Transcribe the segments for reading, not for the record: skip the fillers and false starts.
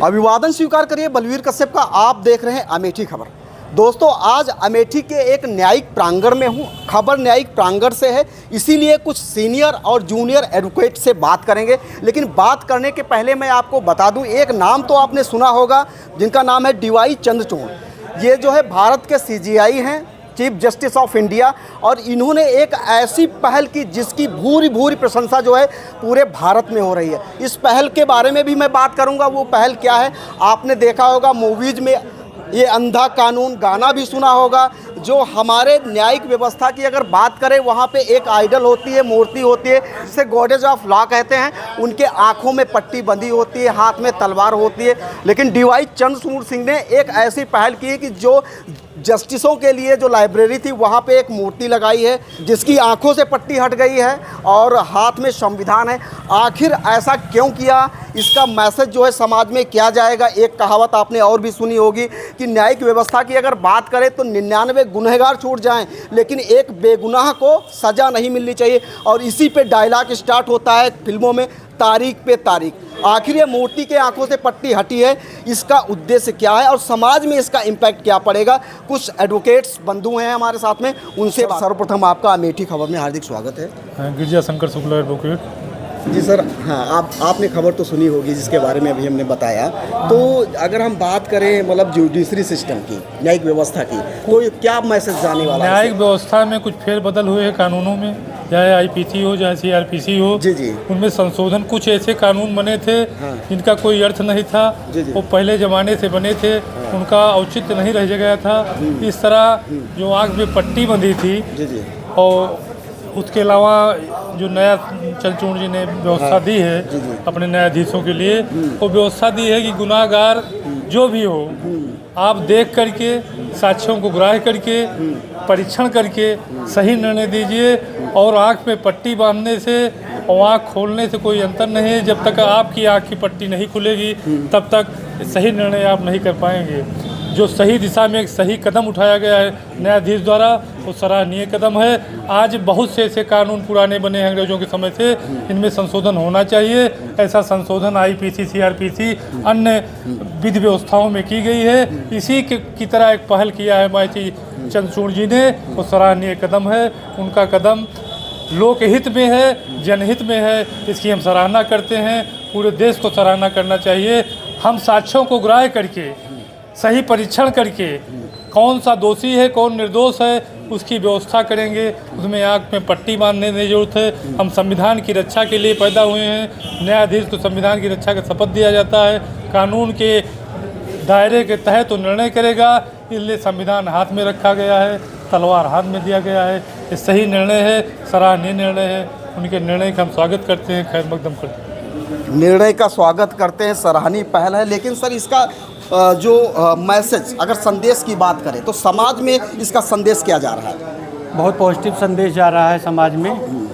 अभिवादन स्वीकार करिए बलवीर कश्यप का। आप देख रहे हैं अमेठी खबर। दोस्तों, आज अमेठी के एक न्यायिक प्रांगण में हूं। खबर न्यायिक प्रांगण से है, इसीलिए कुछ सीनियर और जूनियर एडवोकेट से बात करेंगे। लेकिन बात करने के पहले मैं आपको बता दूं, एक नाम तो आपने सुना होगा, जिनका नाम है डीवाई चंद्रचूड़। ये जो है भारत के सीजीआई हैं, चीफ जस्टिस ऑफ इंडिया, और इन्होंने एक ऐसी पहल की जिसकी भूरी भूरी प्रशंसा जो है पूरे भारत में हो रही है। इस पहल के बारे में भी मैं बात करूंगा। वो पहल क्या है, आपने देखा होगा मूवीज़ में ये अंधा कानून गाना भी सुना होगा। जो हमारे न्यायिक व्यवस्था की अगर बात करें, वहाँ पे एक आइडल होती है, मूर्ति होती है, जिसे गॉडेज ऑफ लॉ कहते हैं। उनके आँखों में पट्टी बंधी होती है, हाथ में तलवार होती है। लेकिन डीवाई चंद्रचूड़ सिंह ने एक ऐसी पहल की है कि जो जस्टिसों के लिए जो लाइब्रेरी थी, वहाँ पे एक मूर्ति लगाई है जिसकी आंखों से पट्टी हट गई है और हाथ में संविधान है। आखिर ऐसा क्यों किया, इसका मैसेज जो है समाज में क्या जाएगा। एक कहावत आपने और भी सुनी होगी कि न्यायिक व्यवस्था की अगर बात करें तो 99 गुनहगार छूट जाएं, लेकिन एक बेगुनाह को सज़ा नहीं मिलनी चाहिए। और इसी पे डायलॉग स्टार्ट होता है फिल्मों में, तारीख पे तारीख। आखिर ये मूर्ति के आंखों से पट्टी हटी है, इसका उद्देश्य क्या है और समाज में इसका इम्पैक्ट क्या पड़ेगा। कुछ एडवोकेट्स बंधु हैं हमारे साथ में, उनसे सर्वप्रथम आपका अमेठी खबर में हार्दिक स्वागत है। गिरजा शंकर शुक्ला एडवोकेट। जी सर, हाँ, आपने खबर तो सुनी होगी जिसके बारे में अभी हमने बताया। तो अगर हम बात करें मतलब जुडिशरी सिस्टम की, न्यायिक व्यवस्था की, तो क्या मैसेज जाने वाला है? न्यायिक व्यवस्था में कुछ फेरबदल हुए हैं कानूनों में, चाहे आईपीसी हो चाहे सीआरपीसी हो। जी जी। उनमें संशोधन, कुछ ऐसे कानून बने थे जिनका कोई अर्थ नहीं था। जी जी। वो पहले ज़माने से बने थे, उनका औचित्य नहीं रह गया था। इस तरह जो आँख में पट्टी बंधी थी, जी जी, और उसके अलावा जो नया चंद्रचूड़ जी ने व्यवस्था दी है अपने न्यायाधीशों के लिए, वो व्यवस्था दी है कि गुनाहगार जो भी हो, आप देख करके, साक्ष्यों को ग्राह्य करके, परीक्षण करके सही निर्णय दीजिए। और आँख में पट्टी बांधने से और आँख खोलने से कोई अंतर नहीं है। जब तक आपकी आँख की पट्टी नहीं खुलेगी, तब तक सही निर्णय आप नहीं कर पाएंगे। जो सही दिशा में एक सही कदम उठाया गया है न्यायाधीश द्वारा, वो सराहनीय कदम है। आज बहुत से ऐसे कानून पुराने बने हैं अंग्रेजों के समय से, इनमें संशोधन होना चाहिए। ऐसा संशोधन आईपीसी, सीआरपीसी, अन्य विधि व्यवस्थाओं में की गई है। इसी की तरह एक पहल किया है मायती चंद्रचूड़ जी ने, वो सराहनीय कदम है। उनका कदम लोकहित में है, जनहित में है, इसकी हम सराहना करते हैं। पूरे देश को सराहना करना चाहिए। हम साक्ष्यों को ग्राह्य करके, सही परीक्षण करके, कौन सा दोषी है कौन निर्दोष है, उसकी व्यवस्था करेंगे। उसमें आँख में पट्टी बांधने की जरूरत है। हम संविधान की रक्षा के लिए पैदा हुए हैं। न्यायाधीश को संविधान की रक्षा का शपथ दिया जाता है। कानून के दायरे के तहत तो निर्णय करेगा, इसलिए संविधान हाथ में रखा गया है, तलवार हाथ में दिया गया है। ये सही निर्णय है, सराहनीय निर्णय है। उनके निर्णय का हम स्वागत करते हैं, खैर मकदम करते हैं। निर्णय का स्वागत करते हैं, सराहनीय पहल है। लेकिन सर, इसका जो मैसेज, अगर संदेश की बात करें तो समाज में इसका संदेश क्या जा रहा है? बहुत पॉजिटिव संदेश जा रहा है समाज में।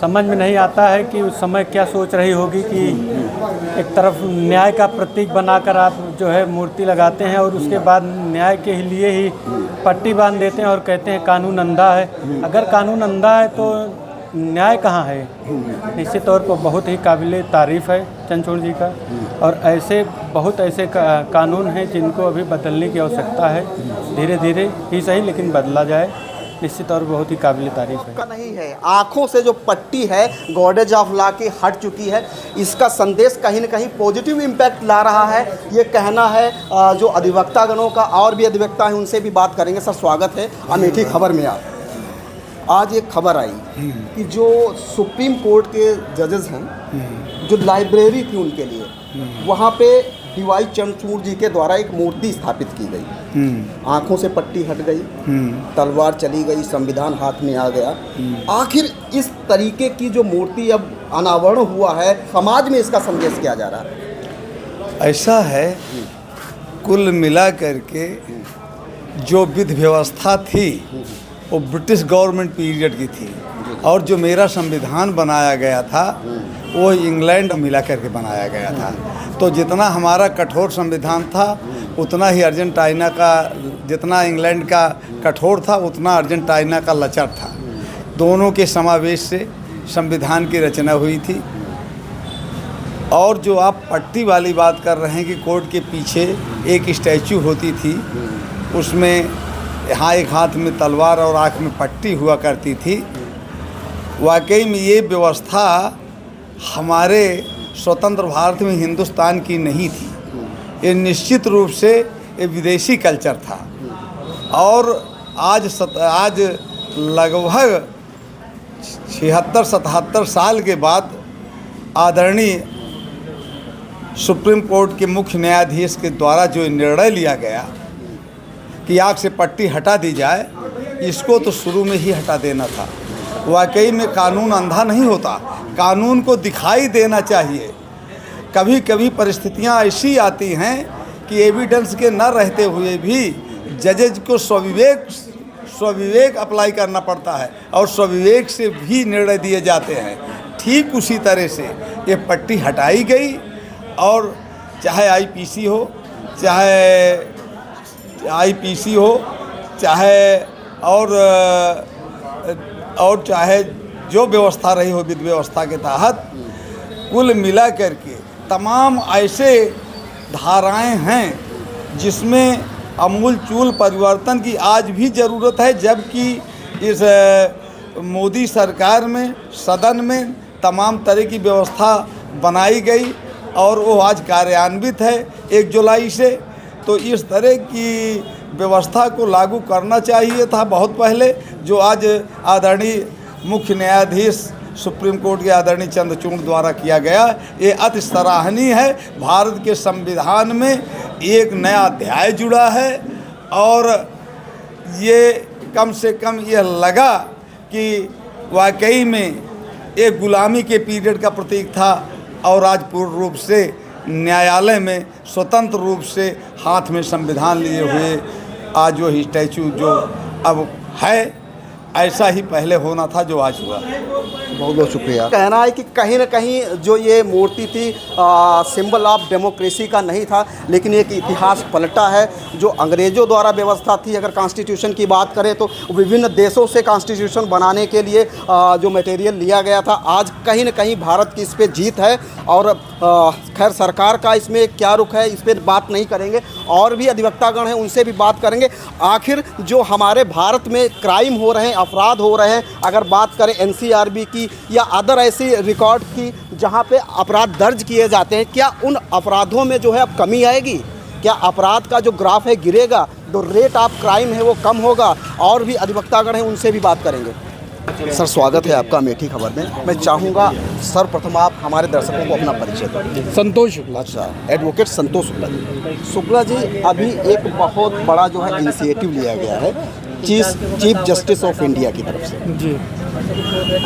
समझ में नहीं आता है कि उस समय क्या सोच रही होगी कि एक तरफ न्याय का प्रतीक बनाकर आप जो है मूर्ति लगाते हैं और उसके बाद न्याय के लिए ही पट्टी बांध देते हैं और कहते हैं कानून अंधा है। अगर कानून अंधा है तो न्याय कहाँ है? निश्चित तौर पर बहुत ही काबिल तारीफ़ है चंद्रचूड़ जी का। और ऐसे बहुत ऐसे कानून हैं जिनको अभी बदलने की आवश्यकता है। धीरे धीरे ही सही, लेकिन बदला जाए। निश्चित तौर पर बहुत ही काबिल तारीफ़ है। का नहीं है, आँखों से जो पट्टी है गॉडेज ऑफ लॉ की हट चुकी है। इसका संदेश कहीं न कहीं पॉजिटिव इम्पैक्ट ला रहा है, ये कहना है जो अधिवक्तागणों का। और भी अधिवक्ता हैं, उनसे भी बात करेंगे। सर, स्वागत है अमेठी खबर में। आप आज एक खबर आई कि जो सुप्रीम कोर्ट के जजेस हैं, जो लाइब्रेरी थी उनके लिए, वहाँ पे डीवाई चंद्रचूड़ जी के द्वारा एक मूर्ति स्थापित की गई। आंखों से पट्टी हट गई, तलवार चली गई, संविधान हाथ में आ गया। आखिर इस तरीके की जो मूर्ति अब अनावरण हुआ है, समाज में इसका संदेश क्या जा रहा है? ऐसा है, कुल मिला करके जो विधि व्यवस्था थी वो ब्रिटिश गवर्नमेंट पीरियड की थी, और जो मेरा संविधान बनाया गया था वो इंग्लैंड मिला करके बनाया गया था। तो जितना हमारा कठोर संविधान था, उतना ही अर्जेंटीना का, जितना इंग्लैंड का कठोर था, उतना अर्जेंटीना का लचर था। दोनों के समावेश से संविधान की रचना हुई थी। और जो आप पट्टी वाली बात कर रहे हैं कि कोर्ट के पीछे एक स्टैचू होती थी, उसमें यहाँ एक हाथ में तलवार और आँख में पट्टी हुआ करती थी। वाकई में ये व्यवस्था हमारे स्वतंत्र भारत में हिंदुस्तान की नहीं थी। ये निश्चित रूप से ये विदेशी कल्चर था। और आज लगभग 76-77 साल के बाद आदरणीय सुप्रीम कोर्ट के मुख्य न्यायाधीश के द्वारा जो निर्णय लिया गया कि आँख से पट्टी हटा दी जाए, इसको तो शुरू में ही हटा देना था। वाकई में कानून अंधा नहीं होता, कानून को दिखाई देना चाहिए। कभी कभी परिस्थितियां ऐसी आती हैं कि एविडेंस के न रहते हुए भी जजेज को स्वविवेक अप्लाई करना पड़ता है और स्वविवेक से भी निर्णय दिए जाते हैं। ठीक उसी तरह से ये पट्टी हटाई गई और चाहे आईपीसी हो, चाहे और चाहे जो व्यवस्था रही हो विधि व्यवस्था के तहत, कुल मिला करके तमाम ऐसे धाराएं हैं जिसमें अमूलचूल परिवर्तन की आज भी ज़रूरत है। जबकि इस मोदी सरकार में सदन में तमाम तरह की व्यवस्था बनाई गई और वो आज कार्यान्वित है 1 जुलाई से। तो इस तरह की व्यवस्था को लागू करना चाहिए था बहुत पहले, जो आज आदरणीय मुख्य न्यायाधीश सुप्रीम कोर्ट के आदरणीय चंद्रचूड़ द्वारा किया गया। ये अति सराहनीय है। भारत के संविधान में एक नया अध्याय जुड़ा है और ये कम से कम यह लगा कि वाकई में एक गुलामी के पीरियड का प्रतीक था और आज पूर्ण रूप से न्यायालय में स्वतंत्र रूप से हाथ में संविधान लिए हुए आज वो स्टैचू जो अब है, ऐसा ही पहले होना था जो आज हुआ। बहुत बहुत शुक्रिया। कहना है कि कहीं ना कहीं जो ये मूर्ति थी सिंबल ऑफ डेमोक्रेसी का नहीं था, लेकिन एक इतिहास पलटा है। जो अंग्रेज़ों द्वारा व्यवस्था थी, अगर कॉन्स्टिट्यूशन की बात करें तो विभिन्न देशों से कॉन्स्टिट्यूशन बनाने के लिए जो मटेरियल लिया गया था, आज कहीं ना कहीं भारत की इस पर जीत है। और खैर सरकार का इसमें क्या रुख है, इस पर बात नहीं करेंगे। और भी अधिवक्तागण हैं, उनसे भी बात करेंगे। आखिर जो हमारे भारत में क्राइम हो रहे हैं, अपराध हो रहे हैं, अगर बात करें एनसीआरबी की या अदर ऐसी रिकॉर्ड की जहां पे अपराध दर्ज किए जाते हैं, क्या उन अपराधों में जो है अब कमी आएगी? क्या अपराध का जो ग्राफ है गिरेगा? जो रेट ऑफ क्राइम है वो कम होगा? और भी अधिवक्तागण हैं, उनसे भी बात करेंगे। सर स्वागत है आपका अमेठी खबर में। मैं चाहूँगा सर्वप्रथम आप हमारे दर्शकों को अपना परिचय दें। संतोष शुक्ला। अच्छा, एडवोकेट संतोष शुक्ला जी। शुक्ला जी, अभी एक बहुत बड़ा जो है इनिशिएटिव लिया गया है चीफ जस्टिस ऑफ इंडिया की तरफ से। जी,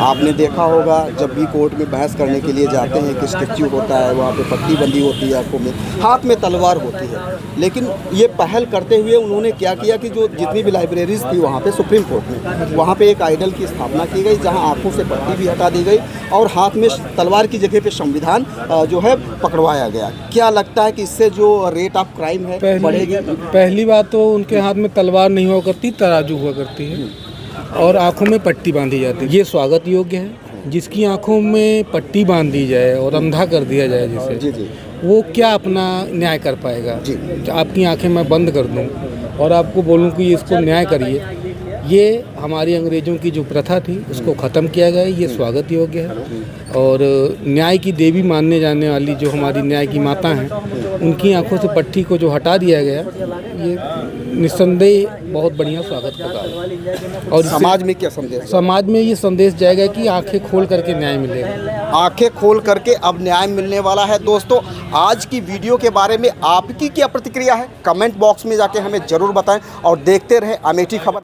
आपने देखा होगा जब भी कोर्ट में बहस करने के लिए जाते हैं कि स्टैच्यू होता है, वहाँ पे पट्टी बंदी होती है, आंखों में हाथ में तलवार होती है। लेकिन ये पहल करते हुए उन्होंने क्या किया कि जो जितनी भी लाइब्रेरीज थी वहाँ पे सुप्रीम कोर्ट में, वहाँ पे एक आइडल की स्थापना की गई जहाँ आंखों से पट्टी भी हटा दी गई और हाथ में तलवार की जगह पे संविधान जो है पकड़वाया गया। क्या लगता है कि इससे जो रेट ऑफ क्राइम है बढ़ेगी? पहली बात तो उनके हाथ में तलवार नहीं हुआ करती, तराजू हुआ करती है और आँखों में पट्टी बांधी जाती है। ये स्वागत योग्य है। जिसकी आंखों में पट्टी बांध दी जाए और अंधा कर दिया जाए जिसे, जी जी, वो क्या अपना न्याय कर पाएगा? जी। आपकी आंखें मैं बंद कर दूं और आपको बोलूं कि इसको न्याय करिए, ये हमारी अंग्रेज़ों की जो प्रथा थी उसको ख़त्म किया गया। ये स्वागत योग्य है। और न्याय की देवी मानने जाने वाली जो हमारी न्याय की माता हैं, उनकी आंखों से पट्टी को जो हटा दिया गया, ये निस्संदेह बहुत बढ़िया स्वागत का कार्य। और समाज में क्या संदेश? समाज में ये संदेश जाएगा कि आंखें खोल करके न्याय मिलेगा। आंखें खोल करके अब न्याय मिलने वाला है। दोस्तों, आज की वीडियो के बारे में आपकी क्या प्रतिक्रिया है? कमेंट बॉक्स में जाके हमें ज़रूर बताएं और देखते रहें अमेठी खबर।